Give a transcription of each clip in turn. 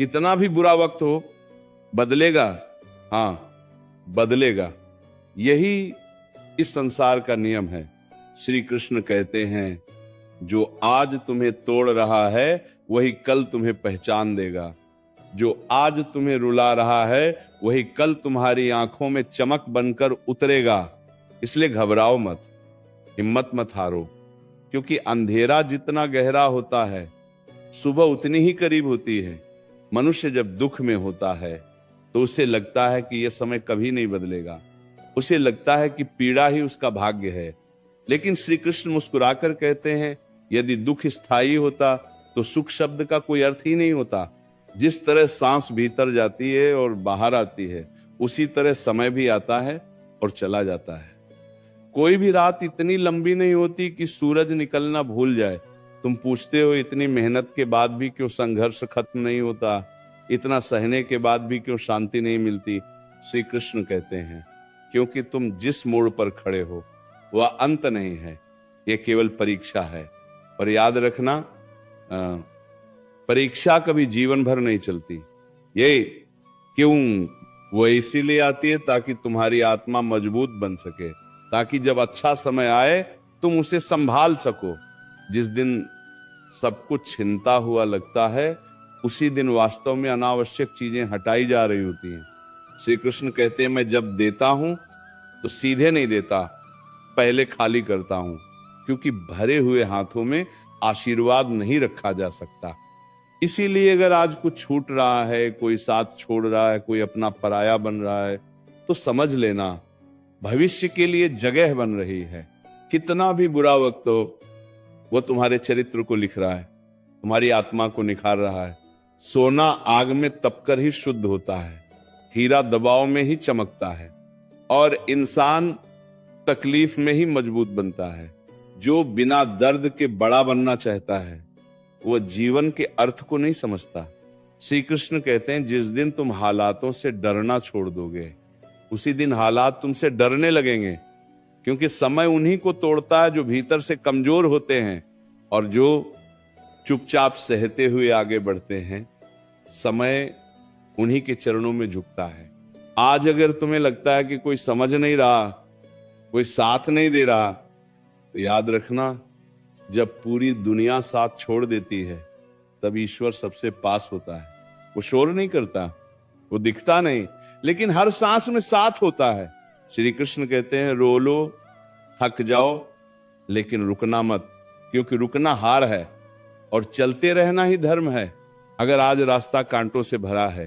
कितना भी बुरा वक्त हो, बदलेगा। हाँ, बदलेगा। यही इस संसार का नियम है। श्री कृष्ण कहते हैं, जो आज तुम्हें तोड़ रहा है वही कल तुम्हें पहचान देगा। जो आज तुम्हें रुला रहा है वही कल तुम्हारी आंखों में चमक बनकर उतरेगा। इसलिए घबराओ मत, हिम्मत मत हारो, क्योंकि अंधेरा जितना गहरा होता है सुबह उतनी ही करीब होती है। मनुष्य जब दुख में होता है तो उसे लगता है कि यह समय कभी नहीं बदलेगा, उसे लगता है कि पीड़ा ही उसका भाग्य है। लेकिन श्री कृष्ण मुस्कुराकर कहते हैं, यदि दुख स्थायी होता तो सुख शब्द का कोई अर्थ ही नहीं होता। जिस तरह सांस भीतर जाती है और बाहर आती है, उसी तरह समय भी आता है और चला जाता है। कोई भी रात इतनी लंबी नहीं होती कि सूरज निकलना भूल जाए। तुम पूछते हो इतनी मेहनत के बाद भी क्यों संघर्ष खत्म नहीं होता, इतना सहने के बाद भी क्यों शांति नहीं मिलती। श्री कृष्ण कहते हैं, क्योंकि तुम जिस मोड़ पर खड़े हो वह अंत नहीं है, यह केवल परीक्षा है। पर याद रखना, परीक्षा कभी जीवन भर नहीं चलती। ये क्यों? वो इसीलिए आती है ताकि तुम्हारी आत्मा मजबूत बन सके, ताकि जब अच्छा समय आए तुम उसे संभाल सको। जिस दिन सब कुछ छिनता हुआ लगता है उसी दिन वास्तव में अनावश्यक चीजें हटाई जा रही होती हैं। श्री कृष्ण कहते हैं, मैं जब देता हूं तो सीधे नहीं देता, पहले खाली करता हूं, क्योंकि भरे हुए हाथों में आशीर्वाद नहीं रखा जा सकता। इसीलिए अगर आज कुछ छूट रहा है, कोई साथ छोड़ रहा है, कोई अपना पराया बन रहा है, तो समझ लेना भविष्य के लिए जगह बन रही है। कितना भी बुरा वक्त हो, वो तुम्हारे चरित्र को लिख रहा है, तुम्हारी आत्मा को निखार रहा है। सोना आग में तपकर ही शुद्ध होता है, हीरा दबाव में ही चमकता है, और इंसान तकलीफ में ही मजबूत बनता है। जो बिना दर्द के बड़ा बनना चाहता है वह जीवन के अर्थ को नहीं समझता। श्री कृष्ण कहते हैं, जिस दिन तुम हालातों से डरना छोड़ दोगे उसी दिन हालात तुमसे डरने लगेंगे, क्योंकि समय उन्हीं को तोड़ता है जो भीतर से कमजोर होते हैं और जो चुपचाप सहते हुए आगे बढ़ते हैं। समय उन्हीं के चरणों में झुकता है। आज अगर तुम्हें लगता है कि कोई समझ नहीं रहा, कोई साथ नहीं दे रहा, तो याद रखना, जब पूरी दुनिया साथ छोड़ देती है तब ईश्वर सबसे पास होता है। वो शोर नहीं करता, वो दिखता नहीं, लेकिन हर सांस में साथ होता है। श्री कृष्ण कहते हैं, रो लो, थक जाओ, लेकिन रुकना मत, क्योंकि रुकना हार है और चलते रहना ही धर्म है। अगर आज रास्ता कांटों से भरा है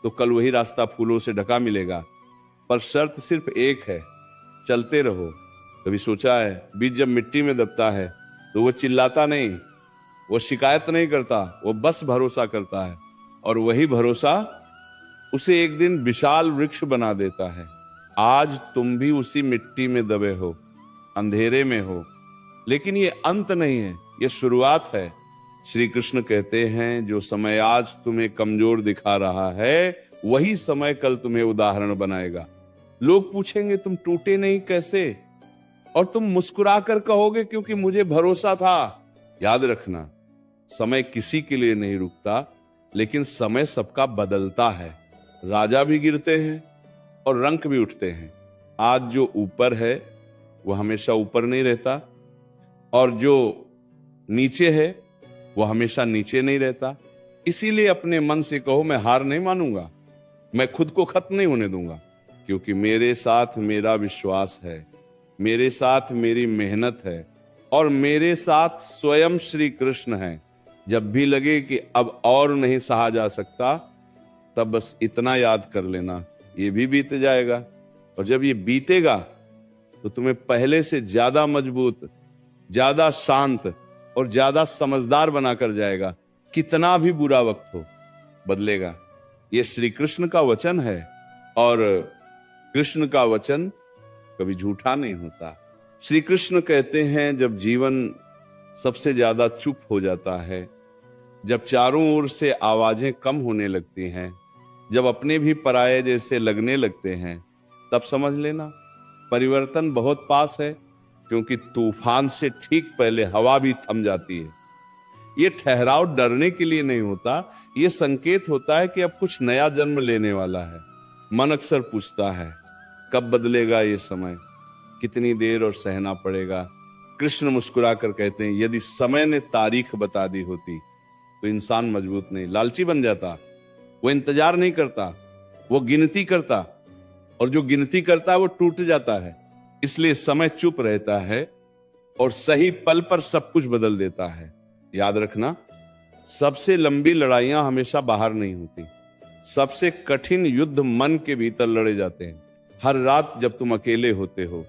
तो कल वही रास्ता फूलों से ढका मिलेगा, पर शर्त सिर्फ एक है, चलते रहो। कभी सोचा है, बीज जब मिट्टी में दबता है तो वो चिल्लाता नहीं, वो शिकायत नहीं करता, वो बस भरोसा करता है, और वही भरोसा उसे एक दिन विशाल वृक्ष बना देता है। आज तुम भी उसी मिट्टी में दबे हो, अंधेरे में हो, लेकिन ये अंत नहीं है, ये शुरुआत है। श्री कृष्ण कहते हैं, जो समय आज तुम्हें कमजोर दिखा रहा है वही समय कल तुम्हें उदाहरण बनाएगा। लोग पूछेंगे, तुम टूटे नहीं कैसे? और तुम मुस्कुरा कर कहोगे, क्योंकि मुझे भरोसा था। याद रखना, समय किसी के लिए नहीं रुकता, लेकिन समय सबका बदलता है। राजा भी गिरते हैं और रंक भी उठते हैं। आज जो ऊपर है वो हमेशा ऊपर नहीं रहता, और जो नीचे है वो हमेशा नीचे नहीं रहता। इसीलिए अपने मन से कहो, मैं हार नहीं मानूंगा, मैं खुद को खत्म नहीं होने दूंगा, क्योंकि मेरे साथ मेरा विश्वास है, मेरे साथ मेरी मेहनत है, और मेरे साथ स्वयं श्री कृष्ण हैं। जब भी लगे कि अब और नहीं सहा जा सकता, तब बस इतना याद कर लेना, ये भी बीत जाएगा। और जब ये बीतेगा तो तुम्हें पहले से ज्यादा मजबूत, ज्यादा शांत और ज्यादा समझदार बनाकर जाएगा। कितना भी बुरा वक्त हो, बदलेगा। ये श्री कृष्ण का वचन है, और कृष्ण का वचन कभी झूठा नहीं होता। श्री कृष्ण कहते हैं, जब जीवन सबसे ज्यादा चुप हो जाता है, जब चारों ओर से आवाजें कम होने लगती हैं, जब अपने भी पराये जैसे लगने लगते हैं, तब समझ लेना परिवर्तन बहुत पास है, क्योंकि तूफान से ठीक पहले हवा भी थम जाती है। ये ठहराव डरने के लिए नहीं होता, ये संकेत होता है कि अब कुछ नया जन्म लेने वाला है। मन अक्सर पूछता है कब बदलेगा ये समय, कितनी देर और सहना पड़ेगा। कृष्ण मुस्कुराकर कहते हैं यदि समय ने तारीख बता दी होती तो इंसान मजबूत नहीं, लालची बन जाता। वो इंतजार नहीं करता, वो गिनती करता, और जो गिनती करता है वो टूट जाता है। इसलिए समय चुप रहता है और सही पल पर सब कुछ बदल देता है। याद रखना, सबसे लंबी लड़ाइयां हमेशा बाहर नहीं होती, सबसे कठिन युद्ध मन के भीतर लड़े जाते हैं। हर रात जब तुम अकेले होते हो,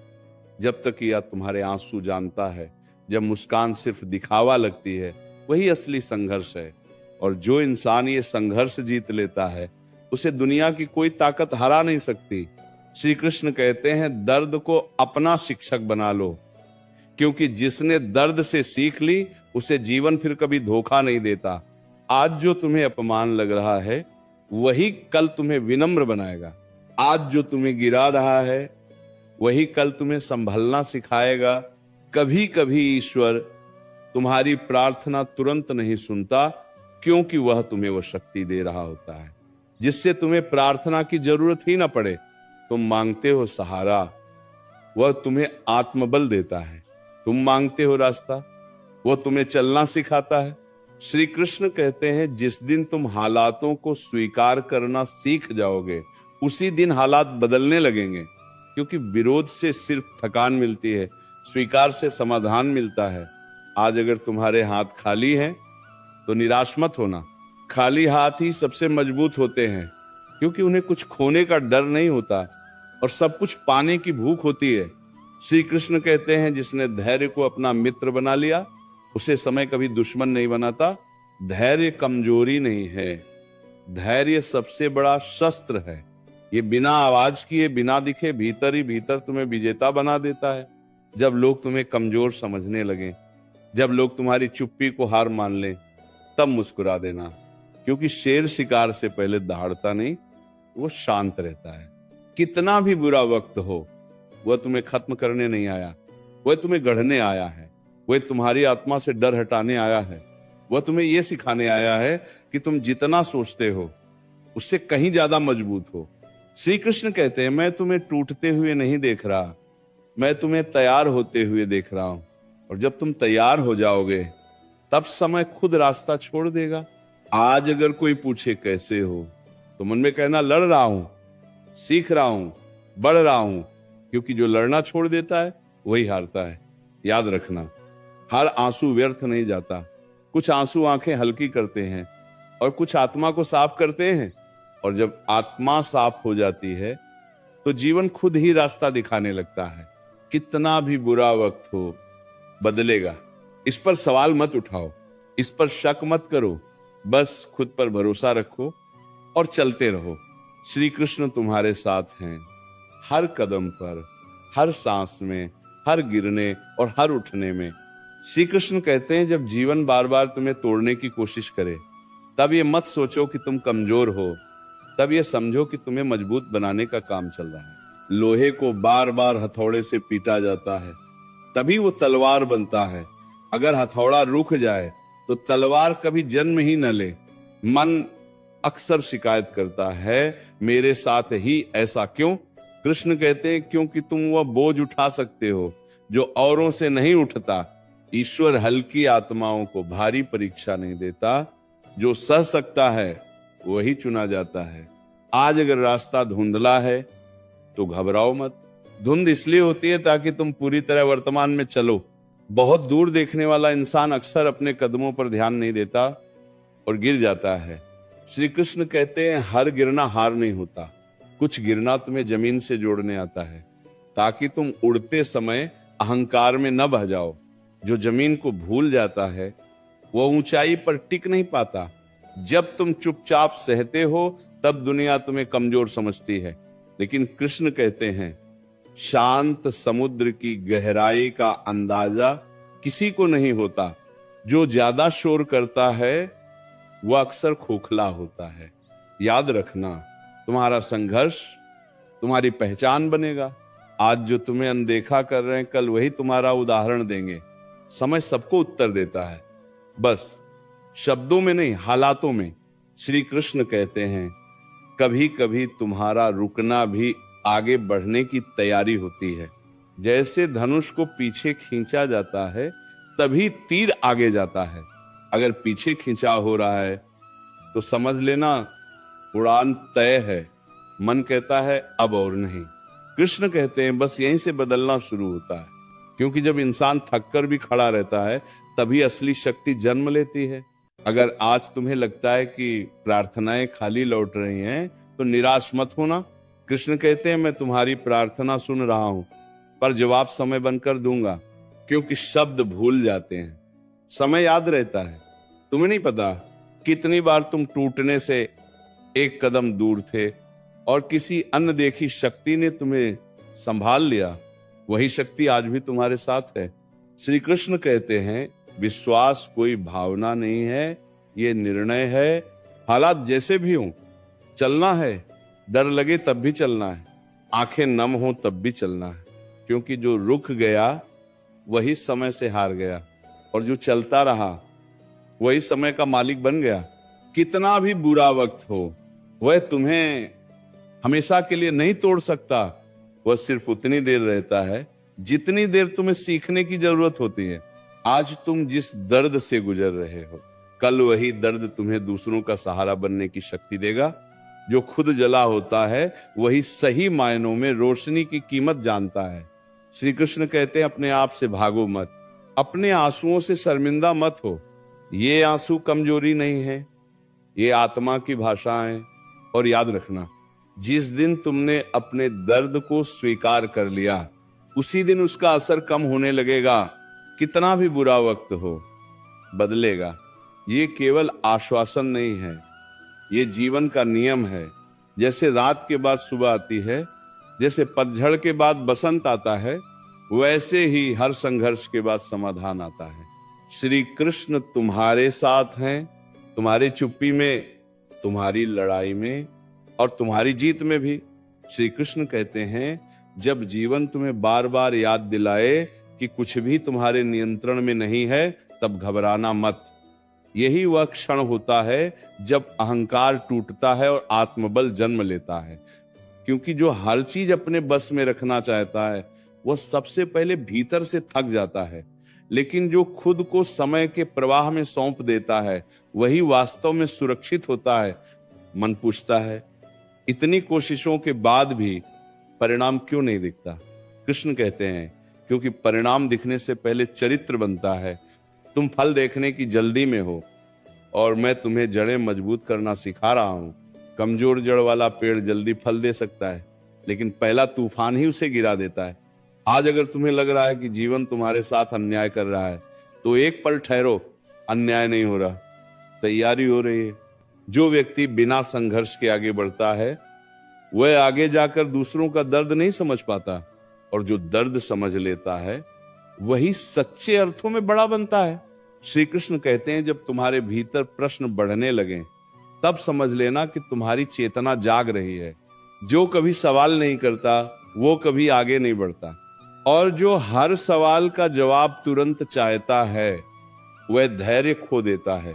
जब तक या तुम्हारे आंसू जानता है, जब मुस्कान सिर्फ दिखावा लगती है, वही असली संघर्ष है। और जो इंसान ये संघर्ष जीत लेता है उसे दुनिया की कोई ताकत हरा नहीं सकती। श्री कृष्ण कहते हैं दर्द को अपना शिक्षक बना लो, क्योंकि जिसने दर्द से सीख ली उसे जीवन फिर कभी धोखा नहीं देता। आज जो तुम्हें अपमान लग रहा है वही कल तुम्हें विनम्र बनाएगा। आज जो तुम्हें गिरा रहा है वही कल तुम्हें संभलना सिखाएगा। कभी कभी ईश्वर तुम्हारी प्रार्थना तुरंत नहीं सुनता, क्योंकि वह तुम्हें वो शक्ति दे रहा होता है जिससे तुम्हें प्रार्थना की जरूरत ही ना पड़े। तुम मांगते हो सहारा, वह तुम्हें आत्मबल देता है। तुम मांगते हो रास्ता, वह तुम्हें चलना सिखाता है। श्री कृष्ण कहते हैं जिस दिन तुम हालातों को स्वीकार करना सीख जाओगे उसी दिन हालात बदलने लगेंगे, क्योंकि विरोध से सिर्फ थकान मिलती है, स्वीकार से समाधान मिलता है। आज अगर तुम्हारे हाथ खाली हैं तो निराश मत होना। खाली हाथ ही सबसे मजबूत होते हैं, क्योंकि उन्हें कुछ खोने का डर नहीं होता और सब कुछ पाने की भूख होती है। श्री कृष्ण कहते हैं जिसने धैर्य को अपना मित्र बना लिया उसे समय कभी दुश्मन नहीं बनाता। धैर्य कमजोरी नहीं है, धैर्य सबसे बड़ा शस्त्र है। ये बिना आवाज किए, बिना दिखे, भीतर ही भीतर तुम्हें विजेता बना देता है। जब लोग तुम्हें कमजोर समझने लगे, जब लोग तुम्हारी चुप्पी को हार मान लें, तब मुस्कुरा देना, क्योंकि शेर शिकार से पहले दहाड़ता नहीं, वो शांत रहता है। कितना भी बुरा वक्त हो, वह तुम्हें खत्म करने नहीं आया, वह तुम्हें गढ़ने आया है। वह तुम्हारी आत्मा से डर हटाने आया है। वह तुम्हें यह सिखाने आया है कि तुम जितना सोचते हो उससे कहीं ज्यादा मजबूत हो। श्री कृष्ण कहते हैं मैं तुम्हें टूटते हुए नहीं देख रहा, मैं तुम्हें तैयार होते हुए देख रहा हूं। और जब तुम तैयार हो जाओगे तब समय खुद रास्ता छोड़ देगा। आज अगर कोई पूछे कैसे हो तो मन में कहना लड़ रहा हूं, सीख रहा हूं, बढ़ रहा हूं, क्योंकि जो लड़ना छोड़ देता है वही हारता है। याद रखना, हर आंसू व्यर्थ नहीं जाता। कुछ आंसू आंखें हल्की करते हैं और कुछ आत्मा को साफ करते हैं। और जब आत्मा साफ हो जाती है तो जीवन खुद ही रास्ता दिखाने लगता है। कितना भी बुरा वक्त हो बदलेगा, इस पर सवाल मत उठाओ, इस पर शक मत करो, बस खुद पर भरोसा रखो और चलते रहो। श्री कृष्ण तुम्हारे साथ हैं, हर कदम पर, हर सांस में, हर गिरने और हर उठने में। श्री कृष्ण कहते हैं जब जीवन बार बार तुम्हें तोड़ने की कोशिश करे तब ये मत सोचो कि तुम कमजोर हो, तब ये समझो कि तुम्हें मजबूत बनाने का काम चल रहा है। लोहे को बार बार हथौड़े से पीटा जाता है तभी वो तलवार बनता है। अगर हथौड़ा रुक जाए तो तलवार कभी जन्म ही न ले। मन अक्सर शिकायत करता है मेरे साथ ही ऐसा क्यों। कृष्ण कहते हैं क्योंकि तुम वह बोझ उठा सकते हो जो औरों से नहीं उठता। ईश्वर हल्की आत्माओं को भारी परीक्षा नहीं देता, जो सह सकता है वही चुना जाता है। आज अगर रास्ता धुंधला है तो घबराओ मत। धुंध इसलिए होती है ताकि तुम पूरी तरह वर्तमान में चलो। बहुत दूर देखने वाला इंसान अक्सर अपने कदमों पर ध्यान नहीं देता और गिर जाता है। श्री कृष्ण कहते हैं हर गिरना हार नहीं होता, कुछ गिरना तुम्हें जमीन से जोड़ने आता है ताकि तुम उड़ते समय अहंकार में न बह जाओ। जो जमीन को भूल जाता है वह ऊंचाई पर टिक नहीं पाता। जब तुम चुपचाप सहते हो तब दुनिया तुम्हें कमजोर समझती है, लेकिन कृष्ण कहते हैं शांत समुद्र की गहराई का अंदाजा किसी को नहीं होता। जो ज्यादा शोर करता है वह अक्सर खोखला होता है। याद रखना, तुम्हारा संघर्ष तुम्हारी पहचान बनेगा। आज जो तुम्हें अनदेखा कर रहे हैं कल वही तुम्हारा उदाहरण देंगे। समय सबको उत्तर देता है, बस शब्दों में नहीं हालातों में। श्री कृष्ण कहते हैं कभी कभी तुम्हारा रुकना भी आगे बढ़ने की तैयारी होती है। जैसे धनुष को पीछे खींचा जाता है तभी तीर आगे जाता है। अगर पीछे खींचा हो रहा है तो समझ लेना उड़ान तय है। मन कहता है अब और नहीं। कृष्ण कहते हैं बस यहीं से बदलना शुरू होता है, क्योंकि जब इंसान थक कर भी खड़ा रहता है तभी असली शक्ति जन्म लेती है। अगर आज तुम्हें लगता है कि प्रार्थनाएं खाली लौट रही हैं तो निराश मत होना। कृष्ण कहते हैं मैं तुम्हारी प्रार्थना सुन रहा हूं, पर जवाब समय बनकर दूंगा, क्योंकि शब्द भूल जाते हैं, समय याद रहता है। तुम्हें नहीं पता कितनी बार तुम टूटने से एक कदम दूर थे और किसी अनदेखी शक्ति ने तुम्हें संभाल लिया। वही शक्ति आज भी तुम्हारे साथ है। श्री कृष्ण कहते हैं विश्वास कोई भावना नहीं है, ये निर्णय है। हालात जैसे भी हों चलना है, डर लगे तब भी चलना है, आंखें नम हो तब भी चलना है, क्योंकि जो रुक गया वही समय से हार गया और जो चलता रहा वही समय का मालिक बन गया। कितना भी बुरा वक्त हो वह तुम्हें हमेशा के लिए नहीं तोड़ सकता। वह सिर्फ उतनी देर रहता है जितनी देर तुम्हें सीखने की जरूरत होती है। आज तुम जिस दर्द से गुजर रहे हो, कल वही दर्द तुम्हें दूसरों का सहारा बनने की शक्ति देगा। जो खुद जला होता है वही सही मायनों में रोशनी की कीमत जानता है। श्री कृष्ण कहते हैं अपने आप से भागो मत, अपने आंसुओं से शर्मिंदा मत हो। ये आंसू कमजोरी नहीं है, ये आत्मा की भाषा है। और याद रखना, जिस दिन तुमने अपने दर्द को स्वीकार कर लिया उसी दिन उसका असर कम होने लगेगा। कितना भी बुरा वक्त हो बदलेगा। ये केवल आश्वासन नहीं है, ये जीवन का नियम है। जैसे रात के बाद सुबह आती है, जैसे पतझड़ के बाद बसंत आता है, वैसे ही हर संघर्ष के बाद समाधान आता है। श्री कृष्ण तुम्हारे साथ हैं, तुम्हारी चुप्पी में, तुम्हारी लड़ाई में और तुम्हारी जीत में भी। श्री कृष्ण कहते हैं जब जीवन तुम्हें बार बार याद दिलाए कि कुछ भी तुम्हारे नियंत्रण में नहीं है तब घबराना मत। यही वह क्षण होता है जब अहंकार टूटता है और आत्मबल जन्म लेता है। क्योंकि जो हर चीज अपने बस में रखना चाहता है वह सबसे पहले भीतर से थक जाता है, लेकिन जो खुद को समय के प्रवाह में सौंप देता है वही वास्तव में सुरक्षित होता है। मन पूछता है इतनी कोशिशों के बाद भी परिणाम क्यों नहीं दिखता? कृष्ण कहते हैं क्योंकि परिणाम दिखने से पहले चरित्र बनता है। तुम फल देखने की जल्दी में हो और मैं तुम्हें जड़ें मजबूत करना सिखा रहा हूं। कमजोर जड़ वाला पेड़ जल्दी फल दे सकता है, लेकिन पहला तूफान ही उसे गिरा देता है। आज अगर तुम्हें लग रहा है कि जीवन तुम्हारे साथ अन्याय कर रहा है तो एक पल ठहरो, अन्याय नहीं हो रहा, तैयारी हो रही है। जो व्यक्ति बिना संघर्ष के आगे बढ़ता है वह आगे जाकर दूसरों का दर्द नहीं समझ पाता, और जो दर्द समझ लेता है वही सच्चे अर्थों में बड़ा बनता है। श्री कृष्ण कहते हैं जब तुम्हारे भीतर प्रश्न बढ़ने लगे तब समझ लेना कि तुम्हारी चेतना जाग रही है। जो कभी सवाल नहीं करता वो कभी आगे नहीं बढ़ता, और जो हर सवाल का जवाब तुरंत चाहता है वह धैर्य खो देता है।